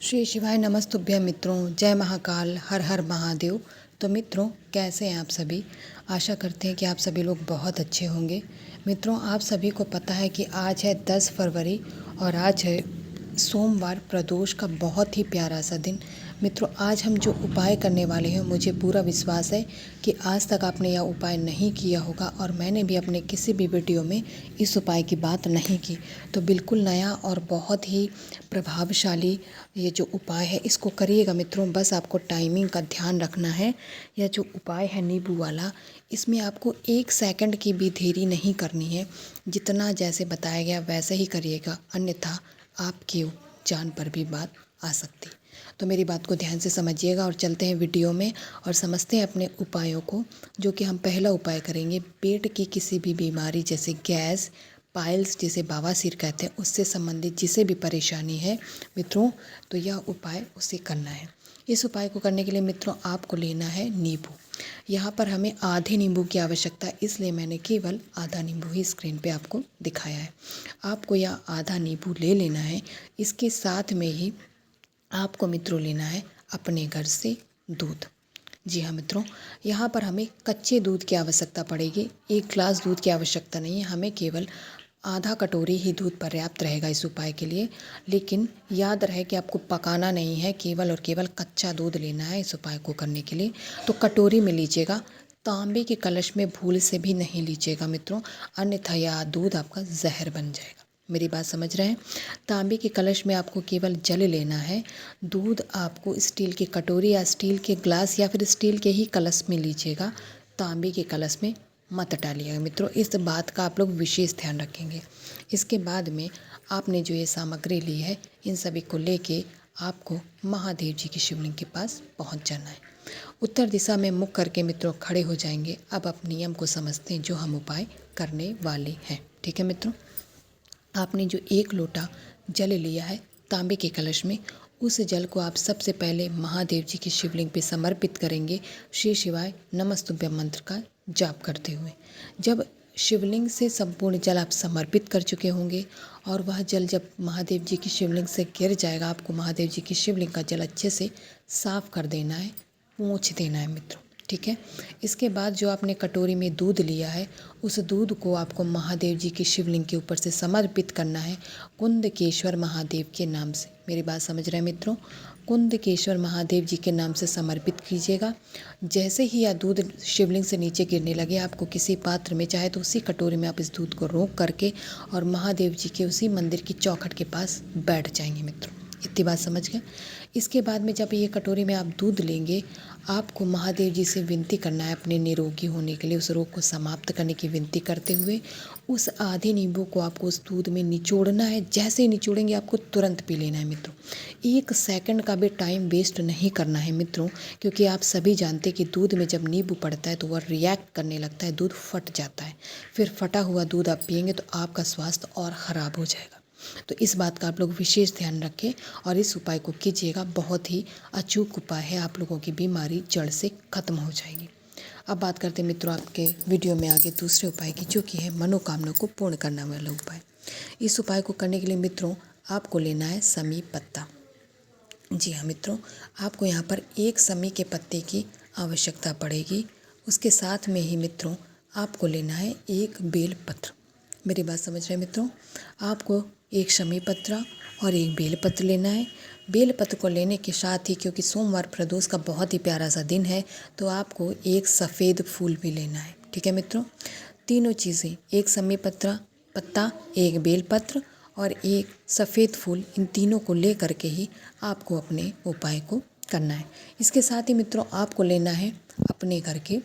श्री शिवाय नमस्तुभ्यं मित्रों, जय महाकाल, हर हर महादेव। तो मित्रों, कैसे हैं आप सभी। आशा करते हैं कि आप सभी लोग बहुत अच्छे होंगे। मित्रों, आप सभी को पता है कि आज है 10 फरवरी और आज है सोमवार, प्रदोष का बहुत ही प्यारा सा दिन। मित्रों, आज हम जो उपाय करने वाले हैं, मुझे पूरा विश्वास है कि आज तक आपने यह उपाय नहीं किया होगा और मैंने भी अपने किसी भी वीडियो में इस उपाय की बात नहीं की। तो बिल्कुल नया और बहुत ही प्रभावशाली ये जो उपाय है, इसको करिएगा मित्रों। बस आपको टाइमिंग का ध्यान रखना है। यह जो उपाय है नींबू वाला, इसमें आपको 1 सेकंड की भी देरी नहीं करनी है। जितना जैसे बताया गया वैसे ही करिएगा, अन्यथा आपकी जान पर भी बात आ सकती। तो मेरी बात को ध्यान से समझिएगा और चलते हैं वीडियो में और समझते हैं अपने उपायों को। जो कि हम पहला उपाय करेंगे, पेट की किसी भी बीमारी जैसे गैस, पाइल्स जिसे बवासीर कहते हैं, उससे संबंधित जिसे भी परेशानी है मित्रों, तो यह उपाय उसे करना है। इस उपाय को करने के लिए मित्रों आपको लेना है नींबू। यहाँ पर हमें आधे नींबू की आवश्यकता है, इसलिए मैंने केवल आधा नींबू ही स्क्रीन पे आपको दिखाया है। आपको यह आधा नींबू ले लेना है। इसके साथ में ही आपको मित्रों लेना है अपने घर से दूध। जी हाँ मित्रों, यहाँ पर हमें कच्चे दूध की आवश्यकता पड़ेगी। 1 ग्लास दूध की आवश्यकता नहीं है, हमें केवल आधा कटोरी ही दूध पर्याप्त रहेगा इस उपाय के लिए। लेकिन याद रहे कि आपको पकाना नहीं है, केवल और केवल कच्चा दूध लेना है इस उपाय को करने के लिए। तो कटोरी में लीजिएगा, तांबे के कलश में भूल से भी नहीं लीजिएगा मित्रों, अन्यथा यह दूध आपका जहर बन जाएगा। मेरी बात समझ रहे हैं। तांबे के कलश में आपको केवल जल लेना है। दूध आपको स्टील की कटोरी या स्टील के ग्लास या फिर स्टील के ही कलश में लीजिएगा, तांबे के कलश में मत डालिएगा मित्रों। इस बात का आप लोग विशेष ध्यान रखेंगे। इसके बाद में आपने जो ये सामग्री ली है, इन सभी को लेके आपको महादेव जी की शिवलिंग के पास पहुंच जाना है। उत्तर दिशा में मुख करके मित्रों खड़े हो जाएंगे। अब आप नियम को समझते हैं जो हम उपाय करने वाले हैं। ठीक है मित्रों, आपने जो 1 लोटा जल लिया है तांबे के कलश में, उस जल को आप सबसे पहले महादेव जी की शिवलिंग पे समर्पित करेंगे, श्री शिवाय नमस्तुभ्यं मंत्र का जाप करते हुए। जब शिवलिंग से संपूर्ण जल आप समर्पित कर चुके होंगे और वह जल जब महादेव जी की शिवलिंग से गिर जाएगा, आपको महादेव जी की शिवलिंग का जल अच्छे से साफ कर देना है, पोंछ देना है मित्रों। ठीक है। इसके बाद जो आपने कटोरी में दूध लिया है, उस दूध को आपको महादेव जी की शिवलिंग के ऊपर से समर्पित करना है कुंदकेश्वर महादेव के नाम से। मेरी बात समझ रहे हैं मित्रों, कुंदकेश्वर महादेव जी के नाम से समर्पित कीजिएगा। जैसे ही यह दूध शिवलिंग से नीचे गिरने लगे, आपको किसी पात्र में, चाहे तो उसी कटोरी में आप इस दूध को रोक करके और महादेव जी के उसी मंदिर की चौखट के पास बैठ जाएंगे मित्रों। इतनी बात समझ गए। इसके बाद में जब ये कटोरी में आप दूध लेंगे, आपको महादेव जी से विनती करना है अपने निरोगी होने के लिए, उस रोग को समाप्त करने की विनती करते हुए उस आधे नींबू को आपको उस दूध में निचोड़ना है। जैसे ही निचोड़ेंगे आपको तुरंत पी लेना है मित्रों। 1 सेकंड का भी टाइम वेस्ट नहीं करना है मित्रों, क्योंकि आप सभी जानते हैं कि दूध में जब नींबू पड़ता है तो वह रिएक्ट करने लगता है, दूध फट जाता है। फिर फटा हुआ दूध आप पिएंगे तो आपका स्वास्थ्य और ख़राब हो जाएगा। तो इस बात का आप लोग विशेष ध्यान रखें और इस उपाय को कीजिएगा। बहुत ही अचूक उपाय है, आप लोगों की बीमारी जड़ से खत्म हो जाएगी। अब बात करते हैं मित्रों आपके वीडियो में आगे दूसरे उपाय की, जो कि है मनोकामना को पूर्ण करने वाला उपाय। इस उपाय को करने के लिए मित्रों आपको लेना है समी पत्ता। जी हाँ मित्रों, आपको यहाँ पर 1 समी के पत्ते की आवश्यकता पड़ेगी। उसके साथ में ही मित्रों आपको लेना है 1 बेल पत्र। मेरी बात समझ रहे हैं मित्रों, आपको 1 शमी पत्र और 1 बेल पत्र लेना है। बेल पत्र को लेने के साथ ही, क्योंकि सोमवार प्रदोष का बहुत ही प्यारा सा दिन है, तो आपको 1 सफ़ेद फूल भी लेना है। ठीक है मित्रों, तीनों चीज़ें, 1 शमी पत्ता, 1 बेल पत्र और 1 सफ़ेद फूल, इन तीनों को ले करके ही आपको अपने उपाय को करना है। इसके साथ ही मित्रों आपको लेना है अपने घर के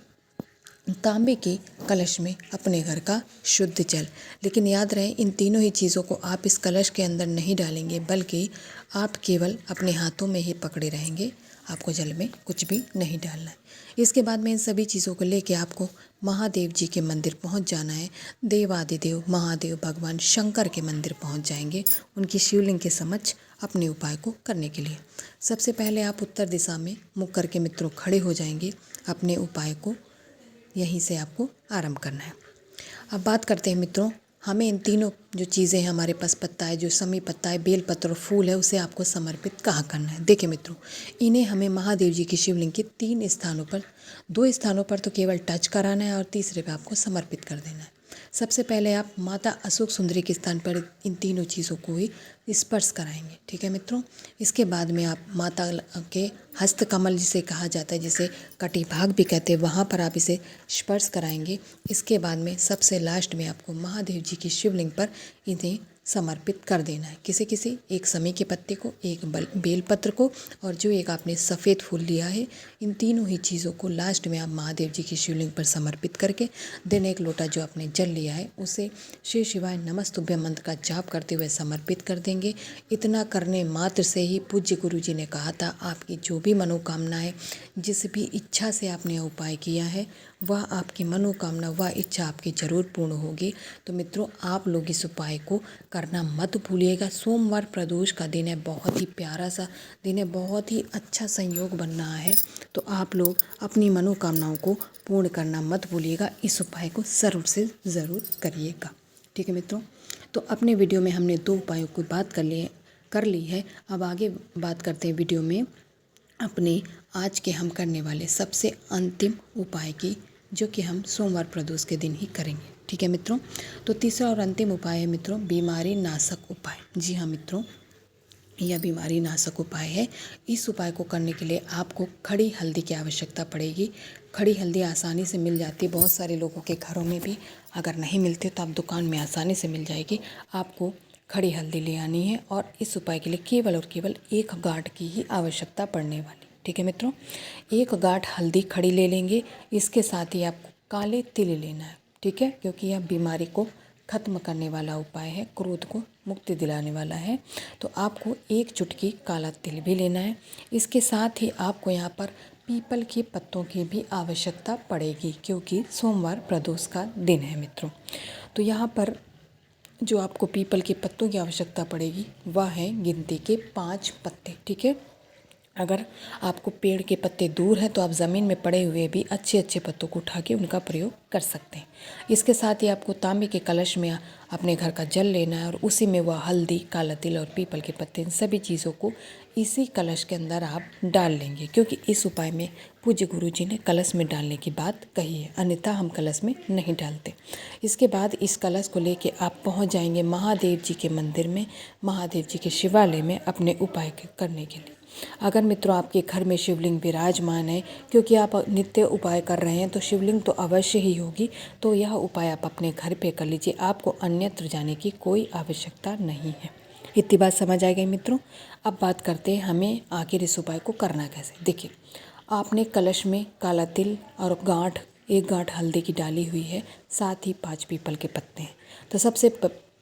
तांबे के कलश में अपने घर का शुद्ध जल। लेकिन याद रहे, इन तीनों ही चीज़ों को आप इस कलश के अंदर नहीं डालेंगे, बल्कि आप केवल अपने हाथों में ही पकड़े रहेंगे। आपको जल में कुछ भी नहीं डालना है। इसके बाद में इन सभी चीज़ों को लेके आपको महादेव जी के मंदिर पहुंच जाना है। देवादिदेव महादेव भगवान शंकर के मंदिर पहुंच जाएंगे, उनकी शिवलिंग के समक्ष अपने उपाय को करने के लिए। सबसे पहले आप उत्तर दिशा में मुख करके मित्रों खड़े हो जाएंगे। अपने उपाय को यहीं से आपको आरंभ करना है। अब बात करते हैं मित्रों हमें इन तीनों जो चीज़ें हैं, हमारे पास पत्ता है, जो समी पत्ता है, बेल पत्र और फूल है, उसे आपको समर्पित कहाँ करना है। देखिए मित्रों, इन्हें हमें महादेव जी की शिवलिंग के 3 स्थानों पर, 2 स्थानों पर तो केवल टच कराना है और तीसरे पे आपको समर्पित कर देना है। सबसे पहले आप माता अशोक सुंदरी के स्थान पर इन तीनों चीज़ों को ही स्पर्श कराएंगे। ठीक है मित्रों। इसके बाद में आप माता के हस्तकमल जिसे कहा जाता है, जिसे कटिभाग भी कहते हैं, वहाँ पर आप इसे स्पर्श कराएंगे। इसके बाद में सबसे लास्ट में आपको महादेव जी की शिवलिंग पर इन्हें समर्पित कर देना है। किसी किसी एक समी के पत्ते को, एक बेलपत्र को और जो एक आपने सफ़ेद फूल लिया है, इन तीनों ही चीज़ों को लास्ट में आप महादेव जी की शिवलिंग पर समर्पित करके देन एक लोटा जो आपने जल लिया है उसे श्री शिवाय नमस्तुभ्य मंत्र का जाप करते हुए समर्पित कर देंगे। इतना करने मात्र से ही पूज्य गुरु जी ने कहा था, आपकी जो भी मनोकामना है, जिस भी इच्छा से आपने उपाय किया है, वह आपकी मनोकामना, वह इच्छा आपकी ज़रूर पूर्ण होगी। तो मित्रों, आप लोग इस उपाय को करना मत भूलिएगा। सोमवार प्रदोष का दिन है, बहुत ही प्यारा सा दिन है, बहुत ही अच्छा संयोग बन रहा है। तो आप लोग अपनी मनोकामनाओं को पूर्ण करना मत भूलिएगा। इस उपाय को ज़रूर से ज़रूर करिएगा। ठीक है मित्रों। तो अपने वीडियो में हमने 2 उपायों की बात कर ली है। अब आगे बात करते हैं वीडियो में अपने आज के हम करने वाले सबसे अंतिम उपाय की, जो कि हम सोमवार प्रदोष के दिन ही करेंगे। ठीक है मित्रों। तो तीसरा और अंतिम उपाय है मित्रों, बीमारी नाशक उपाय। जी हाँ मित्रों, यह बीमारी नाशक उपाय है। इस उपाय को करने के लिए आपको खड़ी हल्दी की आवश्यकता पड़ेगी। खड़ी हल्दी आसानी से मिल जाती है, बहुत सारे लोगों के घरों में भी। अगर नहीं मिलती तो आप दुकान में आसानी से मिल जाएगी। आपको खड़ी हल्दी ले आनी है और इस उपाय के लिए केवल और केवल 1 गांठ की ही आवश्यकता पड़ने वाली। ठीक है मित्रों। 1 गांठ हल्दी खड़ी ले लेंगे। इसके साथ ही आपको काले तिल लेना है। ठीक है, क्योंकि यह बीमारी को खत्म करने वाला उपाय है, क्रोध को मुक्ति दिलाने वाला है। तो आपको 1 चुटकी काला तिल भी लेना है। इसके साथ ही आपको यहाँ पर पीपल के पत्तों की भी आवश्यकता पड़ेगी, क्योंकि सोमवार प्रदोष का दिन है मित्रों। तो यहाँ पर जो आपको पीपल के पत्तों की आवश्यकता पड़ेगी वह है गिनती के 5 पत्ते। ठीक है। अगर आपको पेड़ के पत्ते दूर हैं तो आप ज़मीन में पड़े हुए भी अच्छे अच्छे पत्तों को उठा के उनका प्रयोग कर सकते हैं। इसके साथ ही आपको तांबे के कलश में अपने घर का जल लेना है और उसी में वह हल्दी, काला तिल और पीपल के पत्ते, इन सभी चीज़ों को इसी कलश के अंदर आप डाल लेंगे, क्योंकि इस उपाय में पूज्य गुरु जी ने कलश में डालने की बात कही है, अन्यथा हम कलश में नहीं डालते। इसके बाद इस कलश को लेके आप पहुंच जाएंगे महादेव जी के मंदिर में, महादेव जी के शिवालय में अपने उपाय करने के लिए। अगर मित्रों आपके घर में शिवलिंग विराजमान है, क्योंकि आप नित्य उपाय कर रहे हैं तो शिवलिंग तो अवश्य ही होगी, तो यह उपाय आप अपने घर पे कर लीजिए। आपको अन्यत्र जाने की कोई आवश्यकता नहीं है। इतनी बात समझ आ गई मित्रों। अब बात करते हैं हमें आखिर इस उपाय को करना कैसे। देखिए, आपने कलश में काला तिल और 1 गांठ हल्दी की डाली हुई है, साथ ही 5 पीपल के पत्ते हैं। तो सबसे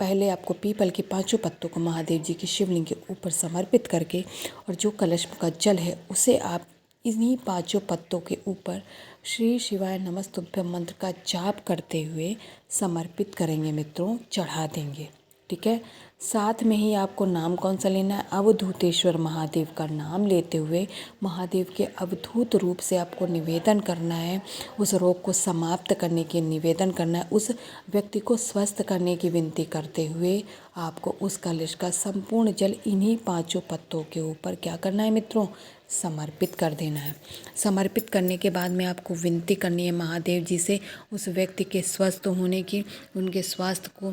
पहले आपको पीपल के 5 पत्तों को महादेव जी की शिवलिंग के ऊपर समर्पित करके और जो कलश का जल है उसे आप इन्हीं 5 पत्तों के ऊपर श्री शिवाय नमस्तुभ्यं मंत्र का जाप करते हुए समर्पित करेंगे मित्रों, चढ़ा देंगे। ठीक है। साथ में ही आपको नाम कौन सा लेना है, अवधूतेश्वर महादेव का नाम लेते हुए महादेव के अवधूत रूप से आपको निवेदन करना है, उस रोग को समाप्त करने की निवेदन करना है, उस व्यक्ति को स्वस्थ करने की विनती करते हुए आपको उस कलश का संपूर्ण जल इन्हीं 5 पत्तों के ऊपर क्या करना है मित्रों, समर्पित कर देना है। समर्पित करने के बाद में आपको विनती करनी है महादेव जी से उस व्यक्ति के स्वस्थ होने की, उनके स्वास्थ्य को,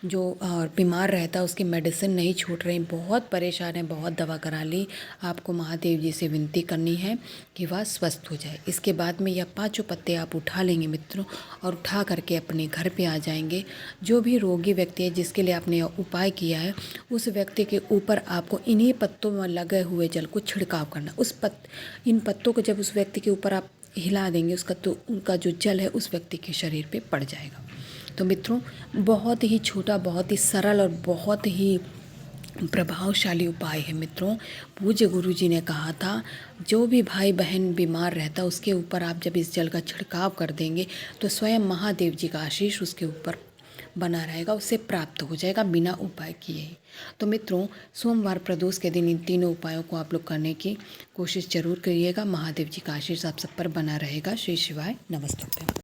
जो बीमार रहता है उसकी मेडिसिन नहीं छूट रही, बहुत परेशान है, बहुत दवा करा ली, आपको महादेव जी से विनती करनी है कि वह स्वस्थ हो जाए। इसके बाद में यह 5 पत्ते आप उठा लेंगे मित्रों और उठा करके अपने घर पे आ जाएंगे। जो भी रोगी व्यक्ति है जिसके लिए आपने उपाय किया है, उस व्यक्ति के ऊपर आपको इन्हीं पत्तों में लगे हुए जल को छिड़काव करना। इन पत्तों को जब उस व्यक्ति के ऊपर आप हिला देंगे, उनका जो जल है उस व्यक्ति के शरीर पे पड़ जाएगा। तो मित्रों, बहुत ही छोटा, बहुत ही सरल और बहुत ही प्रभावशाली उपाय है मित्रों। पूज्य गुरु जी ने कहा था, जो भी भाई बहन बीमार रहता उसके ऊपर आप जब इस जल का छिड़काव कर देंगे तो स्वयं महादेव जी का आशीष उसके ऊपर बना रहेगा, उससे प्राप्त हो जाएगा बिना उपाय किए ही। तो मित्रों, सोमवार प्रदोष के दिन इन तीनों उपायों को आप लोग करने की कोशिश जरूर करिएगा। महादेव जी का आशीष आप सब पर बना रहेगा। श्री शिवाय नमस्तुभ्यं।